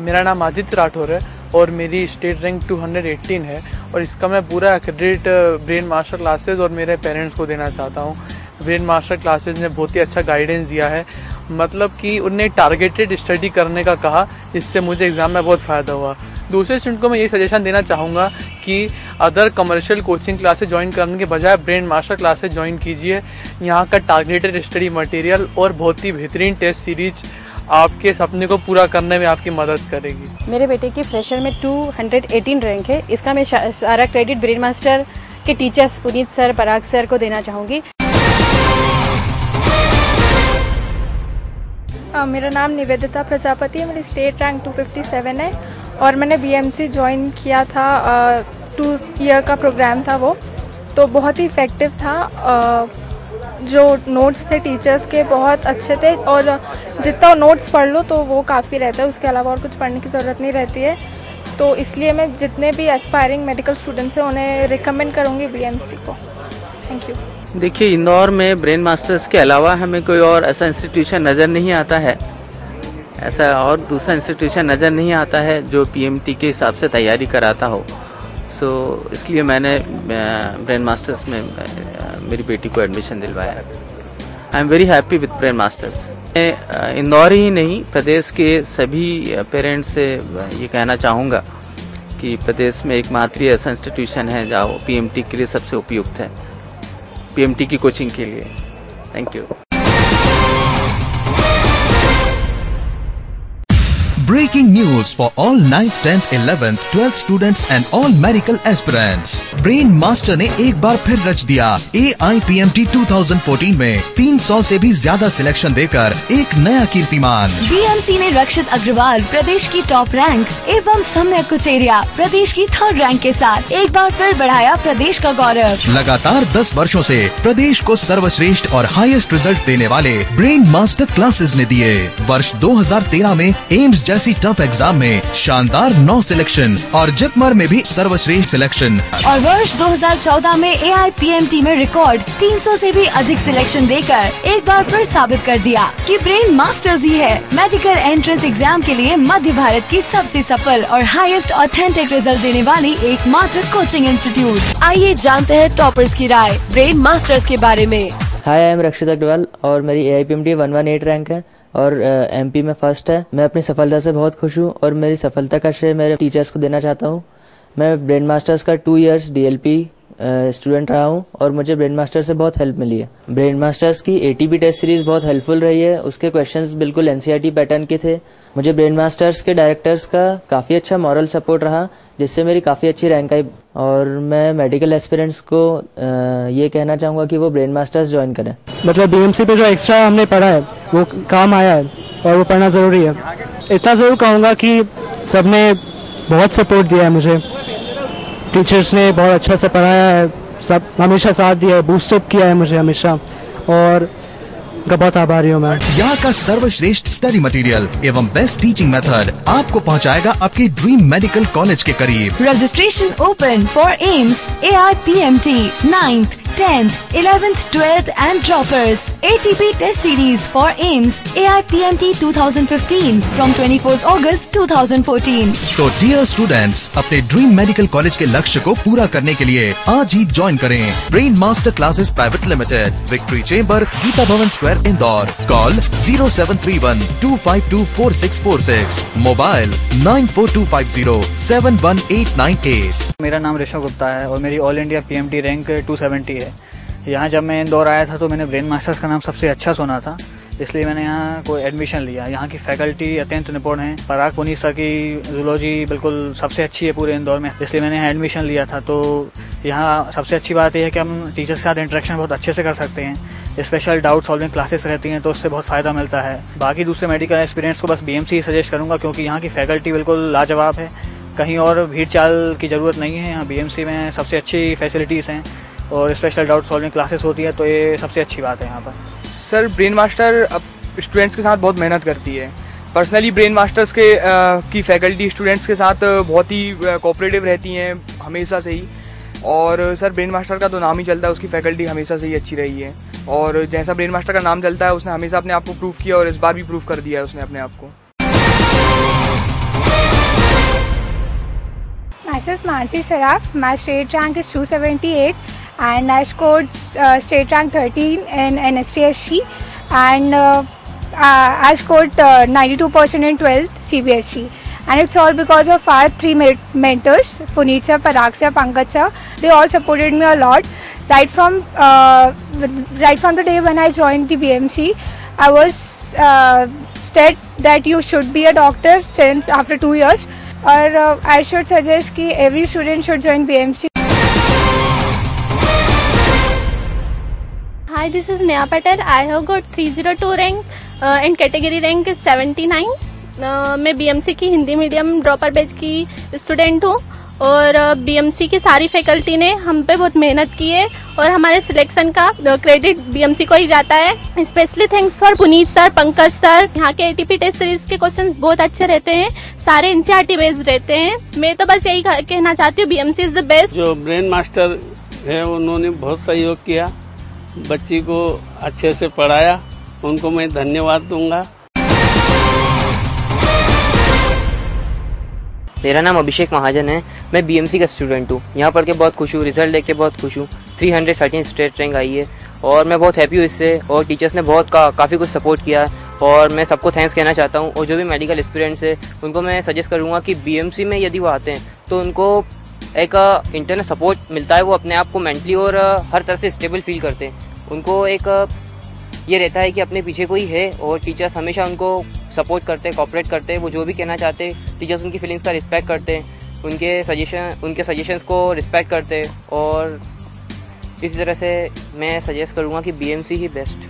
मेरा नाम आदित्य राठौर है और मेरी स्टेट रैंक 218 है और इसका मैं पूरा क्रेडिट ब्रेन मास्टर क्लासेस और मेरे पेरेंट्स को देना चाहता हूँ। ब्रेन मास्टर क्लासेस ने बहुत ही अच्छा गाइडेंस दिया है, मतलब कि उनने टारगेटेड स्टडी करने का कहा, जिससे मुझे एग्ज़ाम में बहुत फ़ायदा हुआ। दूसरे स्टूडेंट को मैं ये सजेशन देना चाहूँगा कि other commercial coaching classes join करने के बजाय ब्रेन मास्टर क्लासेस ज्वाइन कीजिए। यहाँ का टारगेटेड स्टडी मटेरियल और बहुत ही बेहतरीन टेस्ट सीरीज आपके सपने को पूरा करने में आपकी मदद करेगी। मेरे बेटे की फ्रेशर में 218 रैंक है, इसका मैं सारा क्रेडिट ब्रेन मास्टर के teachers Puneet sir, Parag sir को देना चाहूँगी। मेरा नाम निवेदिता प्रजापति है, मेरी स्टेट रैंक 257 है और मैंने बीएमसी ज्वाइन किया था। 2 ईयर का प्रोग्राम था वो, तो बहुत ही इफ़ेक्टिव था। जो नोट्स थे टीचर्स के बहुत अच्छे थे और जितना नोट्स पढ़ लो तो वो काफ़ी रहता है, उसके अलावा और कुछ पढ़ने की ज़रूरत नहीं रहती है। तो इसलिए मैं जितने भी एस्पायरिंग मेडिकल स्टूडेंट्स हैं उन्हें रिकमेंड करूँगी बीएमसी को। Thank you. देखिए, इंदौर में ब्रेन मास्टर्स के अलावा हमें कोई और ऐसा इंस्टीट्यूशन नज़र नहीं आता है, ऐसा और दूसरा इंस्टीट्यूशन नज़र नहीं आता है जो पीएमटी के हिसाब से तैयारी कराता हो। सो इसलिए मैंने ब्रेन मास्टर्स में मेरी बेटी को एडमिशन दिलवाया। आई am very happy with brain masters. मैं इंदौर ही नहीं, प्रदेश के सभी पेरेंट्स से ये कहना चाहूँगा कि प्रदेश में एकमात्र ऐसा इंस्टीट्यूशन है जहाँ पीएमटी के लिए सबसे उपयुक्त है, पीएमटी की कोचिंग के लिए। Thank you. Breaking news for all 9th, 10th, 11th, 12th students and all medical aspirants. Brain master ने एक बार फिर रच दिया AIPMT 2014 में 300 से भी ज्यादा सिलेक्शन देकर एक नया कीर्तिमान। बीएमसी ने रक्षित अग्रवाल प्रदेश की टॉप रैंक एवं सम्यक कुचेरिया प्रदेश की 3rd रैंक के साथ एक बार फिर बढ़ाया प्रदेश का गौरव। लगातार 10 वर्षों से प्रदेश को सर्वश्रेष्ठ और हाईएस्ट रिजल्ट देने वाले ब्रेन मास्टर क्लासेस ने दिए। वर्ष 2013 में एम्स जैसी टफ एग्जाम में शानदार 9 सिलेक्शन और जिपमर में भी सर्वश्रेष्ठ सिलेक्शन, और वर्ष 2014 में AIPMT में रिकॉर्ड 300 से भी अधिक सिलेक्शन देकर एक बार फिर साबित कर दिया कि ब्रेन मास्टर्स ही है मेडिकल एंट्रेंस एग्जाम के लिए मध्य भारत की सबसे सफल और हाईएस्ट ऑथेंटिक रिजल्ट देने वाली एकमात्र कोचिंग इंस्टीट्यूट। आइए जानते हैं टॉपर्स की राय ब्रेन मास्टर्स के बारे में। हाय, आई एम रक्षित अग्रवाल और मेरी AIPMT 118 रैंक है और MP में फर्स्ट है। मैं अपनी सफलता से बहुत खुश हूँ और मेरी सफलता का श्रेय मेरे टीचर्स को देना चाहता हूँ। मैं ब्रेन मास्टर्स का 2 इयर्स DLP स्टूडेंट रहा हूँ और मुझे ब्रेन मास्टर से बहुत हेल्प मिली है। ब्रेन मास्टर्स की ATP टेस्ट सीरीज बहुत हेल्पफुल रही है। उसके क्वेश्चंस बिल्कुल NCERT पैटर्न के थे। मुझे ब्रेन मास्टर्स के डायरेक्टर्स का काफ़ी अच्छा मॉरल सपोर्ट रहा, जिससे मेरी काफ़ी अच्छी रैंक आई। और मैं मेडिकल एस्पिरेंट्स को ये कहना चाहूँगा कि वो ब्रेन मास्टर्स ज्वाइन करें। मतलब BMC पे जो एक्स्ट्रा हमने पढ़ा है वो काम आया है और वो पढ़ना ज़रूरी है। इतना ज़रूर कहूँगा कि सबने बहुत सपोर्ट दिया है मुझे। टीचर्स ने बहुत अच्छा से पढ़ाया है, सब हमेशा साथ दिया है, बूस्टअप किया है मुझे हमेशा, और का बहुत आभारी हूँ मैं। यहाँ का सर्वश्रेष्ठ स्टडी मटेरियल एवं बेस्ट टीचिंग मेथड आपको पहुँचाएगा आपके ड्रीम मेडिकल कॉलेज के करीब। Registration open for AIIMS, AIPMT, 9th, 10th, 11th, 12th and droppers. ATP test series for AIIMS, AIPMT 2015 from 24th August 2014. तो डियर स्टूडेंट्स, अपने ड्रीम मेडिकल कॉलेज के लक्ष्य को पूरा करने के लिए आज ही ज्वाइन करें brain master classes private limited, victory chamber, Geeta Bhawan square, Indore. Call 0731-252-4646, mobile 9425071898। मेरा नाम ऋषभ गुप्ता है और मेरी ऑल इंडिया PMT रैंक 270 है। यहाँ जब मैं इंदौर आया था तो मैंने ब्रेन मास्टर्स का नाम सबसे अच्छा सुना था, इसलिए मैंने यहाँ को एडमिशन लिया। यहाँ की फैकल्टी अत्यंत निपुण है। पराग पुनीत सर की जूलॉजी बिल्कुल सबसे अच्छी है पूरे इंदौर में, इसलिए मैंने यहाँ एडमिशन लिया था। तो यहाँ सबसे अच्छी बात यह है कि हम टीचर्स के साथ इंटरेक्शन बहुत अच्छे से कर सकते हैं। स्पेशल डाउट सॉल्विंग क्लासेस रहती हैं तो उससे बहुत फ़ायदा मिलता है। बाकी दूसरे मेडिकल एक्सपीरियंस को बस BMC ही सजेस्ट करूँगा, क्योंकि यहाँ की फैकल्टी बिल्कुल लाजवाब है। कहीं और भीड़ चाल की ज़रूरत नहीं है। यहाँ BMC में सबसे अच्छी फैसिलिटीज़ हैं और स्पेशल डाउट सॉल्विंग क्लासेस होती है, तो ये सबसे अच्छी बात है यहाँ पर। सर, ब्रेन मास्टर अब स्टूडेंट्स के साथ बहुत मेहनत करती है। पर्सनली ब्रेन मास्टर्स की फैकल्टी स्टूडेंट्स के साथ बहुत ही कोऑपरेटिव रहती हैं हमेशा से ही। और सर, ब्रेन मास्टर का तो नाम ही चलता है, उसकी फैकल्टी हमेशा से ही अच्छी रही है। और जैसा ब्रेन मास्टर का नाम चलता है, उसने हमेशा अपने आप को प्रूव किया और इस बार भी प्रूव कर दिया है उसने अपने आप को। Myself Mansi Sharaf. My state rank is 278 and I scored state rank 13 in NSTSC and I scored 92% in 12th CBSE. And it's all because of our three mentors, Puneet sir, Parag sir, Pankaj sir. They all supported me a lot. Right from the day when I joined the BMC, I was said that you should be a doctor since after 2 years. Or I should suggest that every student should join BMC. Hi, this is Neha Patel. I have got 302 rank and category rank is 79. मैं BMC की Hindi medium dropper batch की student हूँ और BMC की सारी faculty ने हम पे बहुत मेहनत की है और हमारे सिलेक्शन का क्रेडिट BMC को ही जाता है। Specially thanks for Puneet sir, Pankaj sir. यहाँ के ATP टेस्ट सीरीज के क्वेश्चंस बहुत अच्छे रहते हैं, सारे NCERT बेस्ड रहते हैं। मैं तो बस यही कहना चाहती हूँ, BMC इज द बेस्ट। जो ब्रेन मास्टर है उन्होंने बहुत सहयोग किया, बच्ची को अच्छे से पढ़ाया, उनको मैं धन्यवाद दूंगा। मेरा नाम अभिषेक महाजन है। मैं BMC का स्टूडेंट हूँ। यहाँ पढ़ के बहुत खुश हूँ, रिजल्ट देख के बहुत खुश हूँ। 313 स्टेट रैंक आई है और मैं बहुत हैप्पी हूँ इससे। और टीचर्स ने बहुत काफ़ी कुछ सपोर्ट किया है और मैं सबको थैंक्स कहना चाहता हूँ। और जो भी मेडिकल एस्पिरेंट्स है उनको मैं सजेस्ट करूँगा कि BMC में यदि वो आते हैं तो उनको एक इंटरनल सपोर्ट मिलता है। वो अपने आप को मेंटली और हर तरह से स्टेबल फील करते हैं। उनको एक ये रहता है कि अपने पीछे कोई है और टीचर्स हमेशा उनको सपोर्ट करते हैं, कोऑपरेट करते हैं। वो जो भी कहना चाहते हैं टीचर्स उनकी फीलिंग्स का रिस्पेक्ट करते हैं, उनके सजेशंस को रिस्पेक्ट करते हैं। और इसी तरह से मैं सजेस्ट करूँगा कि BMC he best.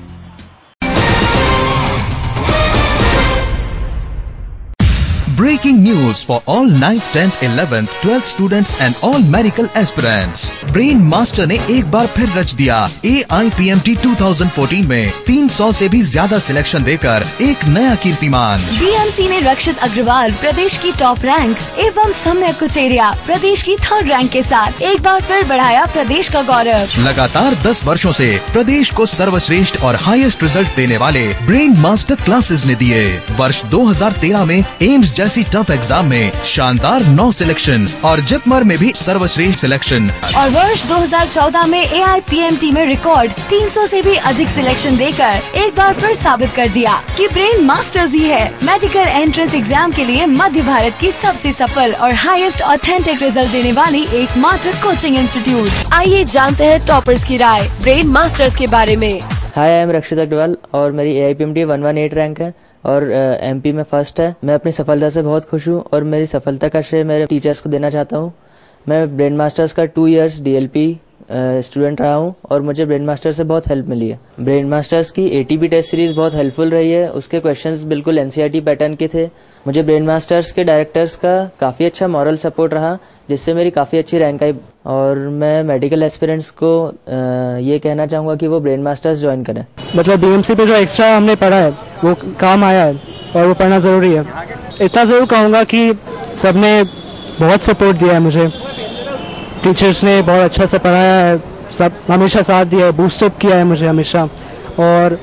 Breaking news for all 9th, 10th, 11th, 12th students and all medical aspirants. Brain master ने एक बार फिर रच दिया AIPMT 2014 में 300 से भी ज्यादा सिलेक्शन देकर एक नया कीर्तिमान। BMC ने रक्षित अग्रवाल प्रदेश की टॉप रैंक एवं सम्यक कुचेरिया प्रदेश की 3rd रैंक के साथ एक बार फिर बढ़ाया प्रदेश का गौरव। लगातार 10 वर्षों से प्रदेश को सर्वश्रेष्ठ और हाईएस्ट रिजल्ट देने वाले ब्रेन मास्टर क्लासेस ने दिए। वर्ष 2013 में एम्स जैसी टफ एग्जाम में शानदार 9 सिलेक्शन और जिपमर में भी सर्वश्रेष्ठ सिलेक्शन। और वर्ष 2014 में AIPMT में रिकॉर्ड 300 से भी अधिक सिलेक्शन देकर एक बार फिर साबित कर दिया कि ब्रेन मास्टर्स ही है मेडिकल एंट्रेंस एग्जाम के लिए मध्य भारत की सबसे सफल और हाईएस्ट ऑथेंटिक रिजल्ट देने वाली एकमात्र कोचिंग इंस्टीट्यूट। आइए जानते हैं टॉपर्स की राय ब्रेन मास्टर्स के बारे में। हाय, आई एम रक्षित अग्रवाल और मेरी AIPMT 118 रैंक है और MP में फर्स्ट है। मैं अपनी सफलता से बहुत खुश हूँ और मेरी सफलता का श्रेय मेरे टीचर्स को देना चाहता हूँ। मैं ब्रेन मास्टर्स का 2 इयर्स DLP स्टूडेंट रहा हूँ और मुझे ब्रेन मास्टर से बहुत हेल्प मिली है। ब्रेन मास्टर्स की ATP टेस्ट सीरीज बहुत हेल्पफुल रही है। उसके क्वेश्चंस बिल्कुल NCERT पैटर्न के थे। मुझे ब्रेन मास्टर्स के डायरेक्टर्स का काफ़ी अच्छा मॉरल सपोर्ट रहा, जिससे मेरी काफ़ी अच्छी रैंक आई। और मैं मेडिकल एस्पिरेंट्स को ये कहना चाहूँगा कि वो ब्रेन मास्टर्स ज्वाइन करें। मतलब BMC पे जो एक्स्ट्रा हमने पढ़ा है वो काम आया है और वो पढ़ना ज़रूरी है। इतना ज़रूर कहूँगा कि सबने बहुत सपोर्ट दिया है मुझे। टीचर्स ने बहुत अच्छा से पढ़ाया है, सब हमेशा साथ दिया है, बूस्टअप किया है मुझे हमेशा, और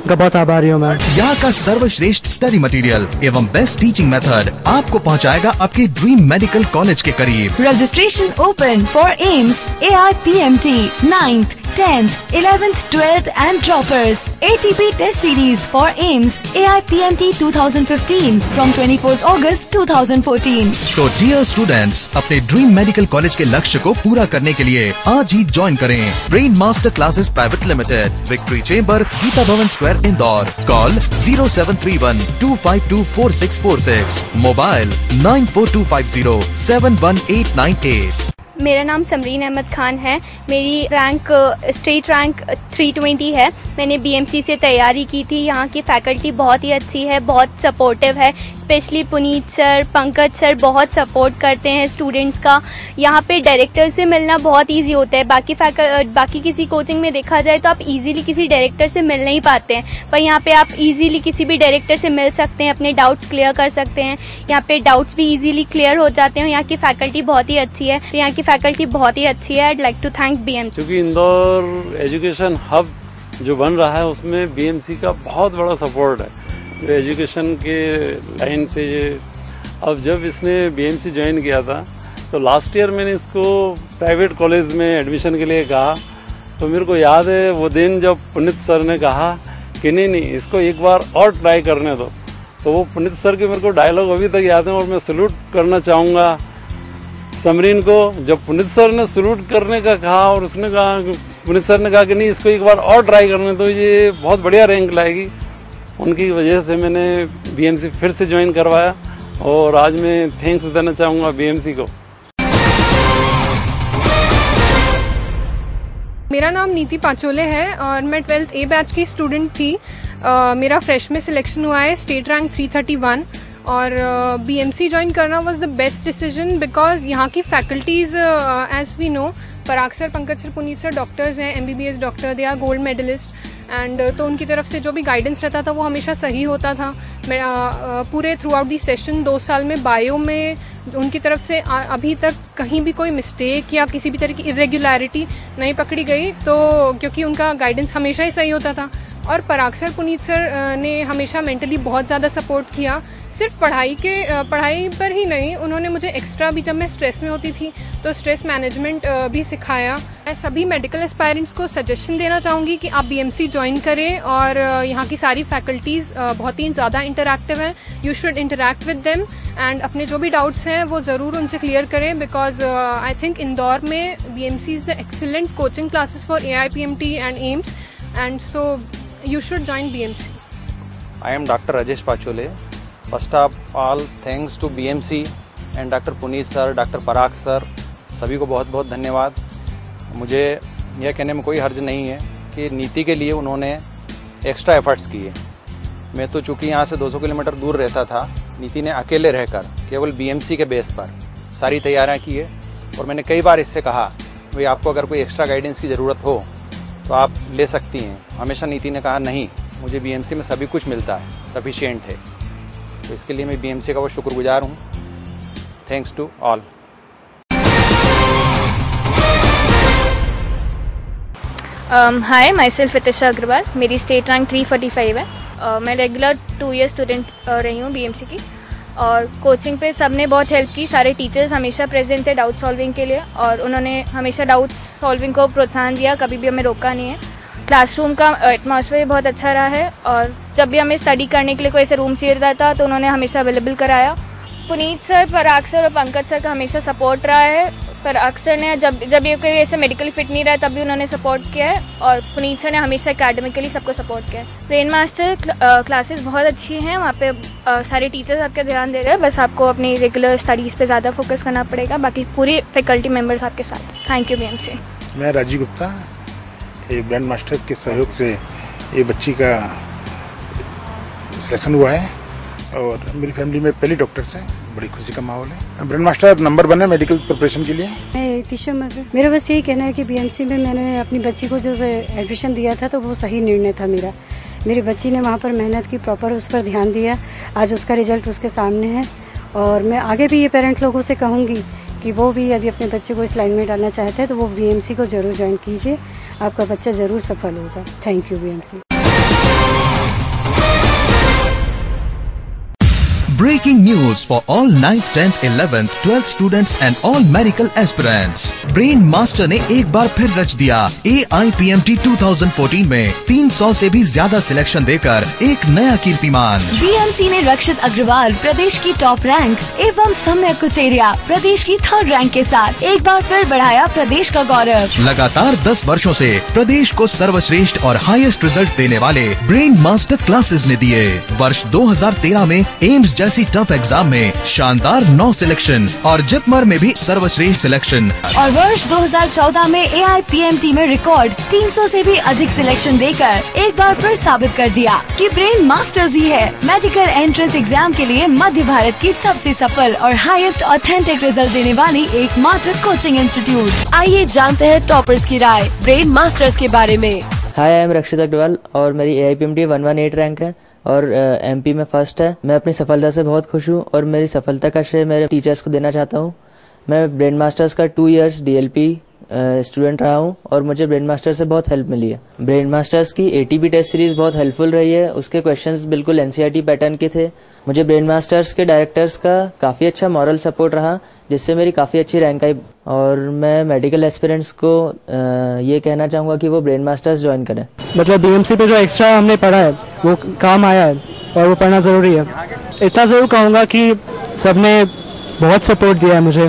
का बहुत आभारी हूँ मैं। यहाँ का सर्वश्रेष्ठ स्टडी मटेरियल एवं बेस्ट टीचिंग मेथड आपको पहुँचाएगा आपके ड्रीम मेडिकल कॉलेज के करीब। Registration open for AIIMS, AIPMT 9th, 10th, 11th, 12th and droppers. ATP test series for AIMS, AIPMT 2015 from 24th August 2014. तो डियर स्टूडेंट्स, अपने ड्रीम मेडिकल कॉलेज के लक्ष्य को पूरा करने के लिए आज ही ज्वाइन करें brain master classes private limited, victory chamber, Geeta Bhawan square, Indore. Call 0731 252 4646, mobile 94250 71898। मेरा नाम समरीन अहमद खान है। मेरी रैंक स्टेट रैंक 320 है। मैंने BMC से तैयारी की थी। यहाँ की फैकल्टी बहुत ही अच्छी है, बहुत सपोर्टिव है। Specially Puneet sir, Pankaj sir बहुत सपोर्ट करते हैं स्टूडेंट्स का। यहाँ पे डायरेक्टर से मिलना बहुत इजी होता है। बाकी किसी कोचिंग में देखा जाए तो आप इजीली किसी डायरेक्टर से मिल नहीं पाते हैं, पर यहाँ पे आप इजीली किसी भी डायरेक्टर से मिल सकते हैं, अपने डाउट्स क्लियर कर सकते हैं। यहाँ पे डाउट्स भी इजीली क्लियर हो जाते हैं। यहाँ की फैकल्टी बहुत ही अच्छी है, तो यहाँ की फैकल्टी बहुत ही अच्छी है। I'd like to thank BMC। क्योंकि इंदौर एजुकेशन हब जो बन रहा है उसमें BMC का बहुत बड़ा सपोर्ट है। जो एजुकेशन के लाइन से अब जब इसने BMC ज्वाइन किया था तो लास्ट ईयर मैंने इसको प्राइवेट कॉलेज में एडमिशन के लिए कहा, तो मेरे को याद है वो दिन जब पुनीत सर ने कहा कि नहीं इसको एक बार और ट्राई करने दो, तो वो पुनीत सर के मेरे को डायलॉग अभी तक याद है। और मैं सैल्यूट करना चाहूँगा समरीन को। जब पुनीत सर ने सैल्यूट करने का कहा और उसने कहा, पुनीत सर ने कहा कि नहीं इसको एक बार और ट्राई करने दो, ये बहुत बढ़िया रैंक लाएगी। उनकी वजह से मैंने BMC फिर से ज्वाइन करवाया और आज मैं थैंक्स देना चाहूँगा BMC को। मेरा नाम नीति पाचोले है और मैं 12th A बैच की स्टूडेंट थी। मेरा फ्रेश में सिलेक्शन हुआ है, स्टेट रैंक 331 और BMC ज्वाइन करना was the best decision because यहाँ की faculties as we know, Parag sir, Pankaj sir, Puneet sir doctors हैं, MBBS doctor, they are gold medalist and तो उनकी तरफ से जो भी गाइडेंस रहता था वो हमेशा सही होता था। मेरा पूरे थ्रू आउट दी सेशन 2 साल में बायो में उनकी तरफ से अभी तक कहीं भी कोई मिस्टेक या किसी भी तरह की इरेगुलरिटी नहीं पकड़ी गई, तो क्योंकि उनका गाइडेंस हमेशा ही सही होता था। और पराग सर, पुनीत सर ने हमेशा मेंटली बहुत ज़्यादा सपोर्ट किया। सिर्फ पढ़ाई पर ही नहीं, उन्होंने मुझे एक्स्ट्रा भी, जब मैं स्ट्रेस में होती थी तो स्ट्रेस मैनेजमेंट भी सिखाया। मैं सभी मेडिकल एस्पायरेंट्स को सजेशन देना चाहूँगी कि आप BMC ज्वाइन करें और यहाँ की सारी फैकल्टीज़ बहुत ही ज़्यादा इंटरैक्टिव हैं। You should interact with them and अपने जो भी डाउट्स हैं वो ज़रूर उनसे क्लियर करें बिकॉज आई थिंक इंदौर में BMC is the excellent coaching classes for AIPMT and AIMS and so you should join BMC. I am Dr. Rajesh Pachole. First of all, thanks to BMC and Dr. Puneet sir, Dr. Parag sir, सभी को बहुत बहुत धन्यवाद। मुझे यह कहने में कोई हर्ज नहीं है कि नीति के लिए उन्होंने एक्स्ट्रा एफर्ट्स किए। मैं तो चूँकि यहाँ से 200 किलोमीटर दूर रहता था, नीति ने अकेले रहकर केवल BMC के बेस पर सारी तैयारियाँ की है और मैंने कई बार इससे कहा भाई आपको अगर कोई एक्स्ट्रा गाइडेंस की ज़रूरत हो तो आप ले सकती हैं। हमेशा नीति ने कहा नहीं, मुझे BMC में सभी कुछ मिलता है, सफिशिएंट है। तो इसके लिए मैं BMC का बहुत शुक्रगुजार हूँ। Thanks to all. हाय, माई सेल्फ हितेशा अग्रवाल। मेरी स्टेट रैंक 345 है। मैं रेगुलर 2 ईयर स्टूडेंट रही हूँ BMC की और कोचिंग पे सबने बहुत हेल्प की। सारे टीचर्स हमेशा प्रेजेंट थे डाउट सॉल्विंग के लिए और उन्होंने हमेशा डाउट सॉल्विंग को प्रोत्साहन दिया, कभी भी हमें रोका नहीं है। क्लासरूम का एटमॉस्फेयर बहुत अच्छा रहा है और जब भी हमें स्टडी करने के लिए कोई ऐसे रूम चाहिए रहता था तो उन्होंने हमेशा अवेलेबल कराया। पुनीत सर, पराग सर और पंकज सर का हमेशा सपोर्ट रहा है। पराग सर ने जब ये कोई ऐसे मेडिकल फिट नहीं रहा तब भी उन्होंने सपोर्ट किया है और पुनीत सर ने हमेशा एकेडमिकली सबको सपोर्ट किया है। ब्रेन मास्टर क्लासेस बहुत अच्छी हैं, वहाँ पे सारे टीचर्स आपके ध्यान दे रहे हैं, बस आपको अपनी रेगुलर स्टडीज़ पे ज़्यादा फोकस करना पड़ेगा, बाकी पूरी फैकल्टी मेम्बर्स आपके साथ। Thank you BMC। मैं राजीव गुप्ता, ये ब्रेन मास्टर के सहयोग से ये बच्ची का सिलेक्शन हुआ है और मेरी फैमिली में पहले डॉक्टर्स हैं, बड़ी खुशी का माहौल है। ब्रेन मास्टर नंबर 1 है मेडिकल प्रिपरेशन के लिए। मैं तीशा मगर, मेरा बस यही कहना है कि BMC में मैंने अपनी बच्ची को जो एडमिशन दिया था तो वो सही निर्णय था मेरा। मेरी बच्ची ने वहाँ पर मेहनत की, प्रॉपर उस पर ध्यान दिया, आज उसका रिजल्ट उसके सामने है और मैं आगे भी ये पेरेंट्स लोगों से कहूँगी कि वो भी यदि अपने बच्चे को इस लाइन में डालना चाहते हैं तो वो BMC को जरूर ज्वाइन कीजिए, आपका बच्चा जरूर सफल होगा। Thank you BMC। Breaking news for all 9th, 10th, 11th, 12th students and all medical aspirants. Brain master ने एक बार फिर रच दिया। AIPMT 2014 में 300 से भी ज्यादा सिलेक्शन देकर एक नया कीर्तिमान। BMC ने रक्षित अग्रवाल प्रदेश की टॉप रैंक एवं सम्यक कुचेरिया प्रदेश की 3rd रैंक के साथ एक बार फिर बढ़ाया प्रदेश का गौरव। लगातार 10 वर्षों से प्रदेश को सर्वश्रेष्ठ और हाईएस्ट रिजल्ट देने वाले ब्रेन मास्टर क्लासेस ने दिए। वर्ष 2013 में एम्स जैसी टफ एग्जाम में शानदार 9 सिलेक्शन और जिपमर में भी सर्वश्रेष्ठ सिलेक्शन और वर्ष 2014 में AIPMT में रिकॉर्ड 300 से भी अधिक सिलेक्शन देकर एक बार फिर साबित कर दिया कि ब्रेन मास्टर्स ही है मेडिकल एंट्रेंस एग्जाम के लिए मध्य भारत की सबसे सफल और हाईएस्ट ऑथेंटिक रिजल्ट देने वाली एकमात्र कोचिंग इंस्टीट्यूट। आइए जानते हैं टॉपर्स की राय ब्रेन मास्टर्स के बारे में। हाय, आई एम रक्षित अग्रवाल और मेरी AIPMT 118 रैंक है और MP में फर्स्ट है। मैं अपनी सफलता से बहुत खुश हूँ और मेरी सफलता का श्रेय मेरे टीचर्स को देना चाहता हूँ। मैं ब्रेन मास्टर्स का 2 इयर्स DLP स्टूडेंट रहा हूँ और मुझे ब्रेन मास्टर से बहुत हेल्प मिली है। ब्रेन मास्टर्स की ATP टेस्ट सीरीज बहुत हेल्पफुल रही है, उसके क्वेश्चंस बिल्कुल NCERT पैटर्न के थे। मुझे ब्रेन मास्टर्स के डायरेक्टर्स का काफ़ी अच्छा मॉरल सपोर्ट रहा जिससे मेरी काफ़ी अच्छी रैंक आई और मैं मेडिकल एस्पिरेंट्स को ये कहना चाहूँगा कि वो ब्रेन मास्टर्स ज्वाइन करें। मतलब BMC पे जो एक्स्ट्रा हमने पढ़ा है वो काम आया है और वो पढ़ना ज़रूरी है। इतना ज़रूर कहूँगा कि सबने बहुत सपोर्ट दिया है मुझे,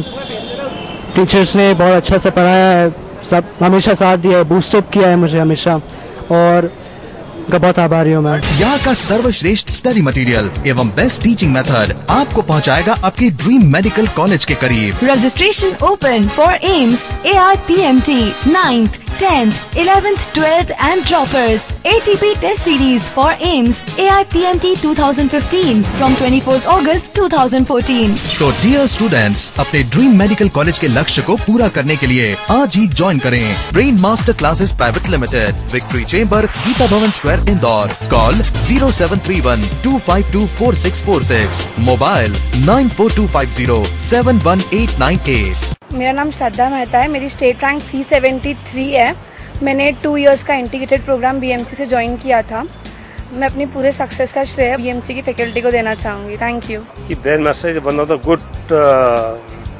टीचर्स ने बहुत अच्छा से पढ़ाया है, सब हमेशा साथ दिया है, बूस्टअप किया है मुझे हमेशा और का बहुत आभारी हूँ मैं। यहाँ का सर्वश्रेष्ठ स्टडी मटेरियल एवं बेस्ट टीचिंग मेथड आपको पहुँचाएगा आपके ड्रीम मेडिकल कॉलेज के करीब। Registration open for AIIMS, AIPMT 9th, 10th, 11th, 12th and droppers. ATP test series for AIMS AIPMT 2015 from 24th August 2014. तो डियर स्टूडेंट्स, अपने ड्रीम मेडिकल कॉलेज के लक्ष्य को पूरा करने के लिए आज ही ज्वाइन करें brain master classes private limited, victory chamber, Geeta Bhawan square, Indore. Call 0731-252-4646, mobile 9425071898। मेरा नाम श्रद्धा मेहता है, मेरी स्टेट रैंक 373 है। मैंने 2 इयर्स का इंटीग्रेटेड प्रोग्राम BMC से ज्वाइन किया था। मैं अपनी पूरे सक्सेस का श्रेय BMC की फैकल्टी को देना चाहूँगी। Thank you. Brain master is one of the good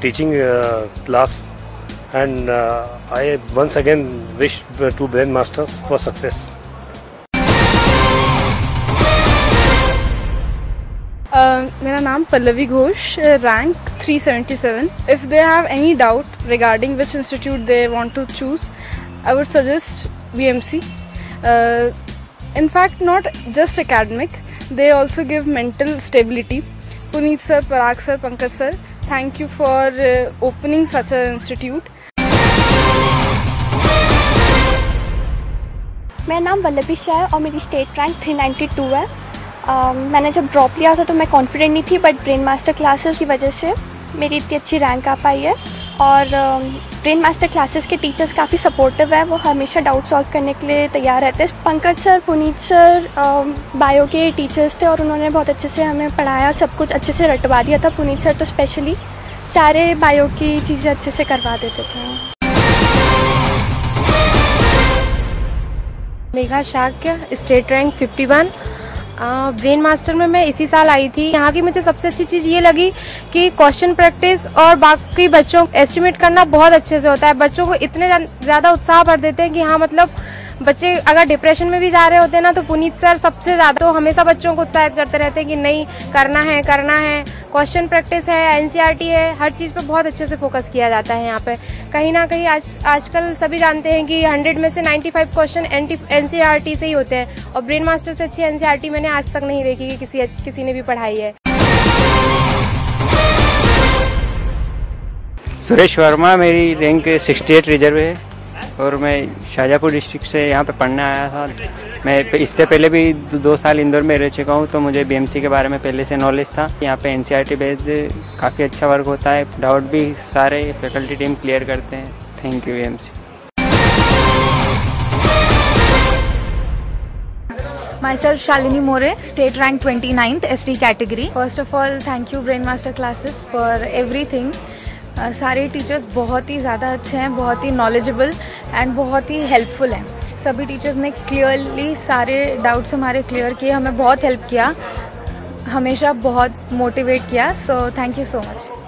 teaching class and I once again wish to brain master for success. मेरा नाम Pallavi Ghosh, rank 377. If they have any doubt regarding which institute they want to choose, I would suggest BMC. In fact, not just academic, they also give mental stability. Puneet sir, Parag sir, Pankaj sir, thank you for opening such an institute. मेरा नाम वल्लभी शाह है और मेरी state rank 392 है। मैंने जब drop लिया था तो मैं कॉन्फिडेंट नहीं थी, बट ब्रेन मास्टर क्लासेस की वजह से मेरी इतनी अच्छी रैंक आ पाई है। और ब्रेन मास्टर क्लासेस के टीचर्स काफ़ी सपोर्टिव है, वो हमेशा डाउट सॉल्व करने के लिए तैयार रहते हैं। Pankaj sir, Puneet sir bio के टीचर्स थे और उन्होंने बहुत अच्छे से हमें पढ़ाया, सब कुछ अच्छे से रटवा दिया था। पुनीत सर तो स्पेशली सारे बायो की चीज़ें अच्छे से करवा देते थे। Megha Shakya, state rank 51। Brain master में मैं इसी साल आई थी। यहाँ की मुझे सबसे अच्छी चीज़ ये लगी कि क्वेश्चन प्रैक्टिस और बाकी बच्चों एस्टिमेट करना बहुत अच्छे से होता है। बच्चों को इतने ज़्यादा उत्साह भर देते हैं कि हाँ मतलब बच्चे अगर डिप्रेशन में भी जा रहे होते हैं ना तो पुनीत सर सबसे ज़्यादा तो हमेशा बच्चों को उत्साहित करते रहते हैं कि नहीं करना है। क्वेश्चन प्रैक्टिस है, एनसीईआरटी है, हर चीज़ पे बहुत अच्छे से फोकस किया जाता है यहाँ पे। कहीं ना कहीं आजकल सभी जानते हैं कि 100 में से 95 क्वेश्चन एनसीईआरटी से ही होते हैं और ब्रेन मास्टर से अच्छी एनसीईआरटी मैंने आज तक नहीं देखी कि किसी ने भी पढ़ाई है। सुरेश वर्मा, मेरी रैंक 68 रिजर्व है और मैं शाहजहाँपुर डिस्ट्रिक्ट से यहाँ पे पढ़ने आया था। मैं इससे पहले भी 2 साल इंदौर में रह चुका हूँ तो मुझे बीएमसी के बारे में पहले से नॉलेज था। यहाँ पे एनसीईआरटी बेस्ड काफ़ी अच्छा वर्क होता है, डाउट भी सारे फैकल्टी टीम क्लियर करते हैं। Thank you BMC. Myself Shalini More, state rank 29th ST category. First of all, thank you Brain Master classes for everything. सारे टीचर्स बहुत ही ज़्यादा अच्छे हैं, बहुत ही नॉलेजेबल एंड बहुत ही हेल्पफुल हैं। सभी टीचर्स ने क्लियरली सारे डाउट्स हमारे क्लियर किए, हमें बहुत हेल्प किया, हमेशा बहुत मोटिवेट किया। So thank you so much.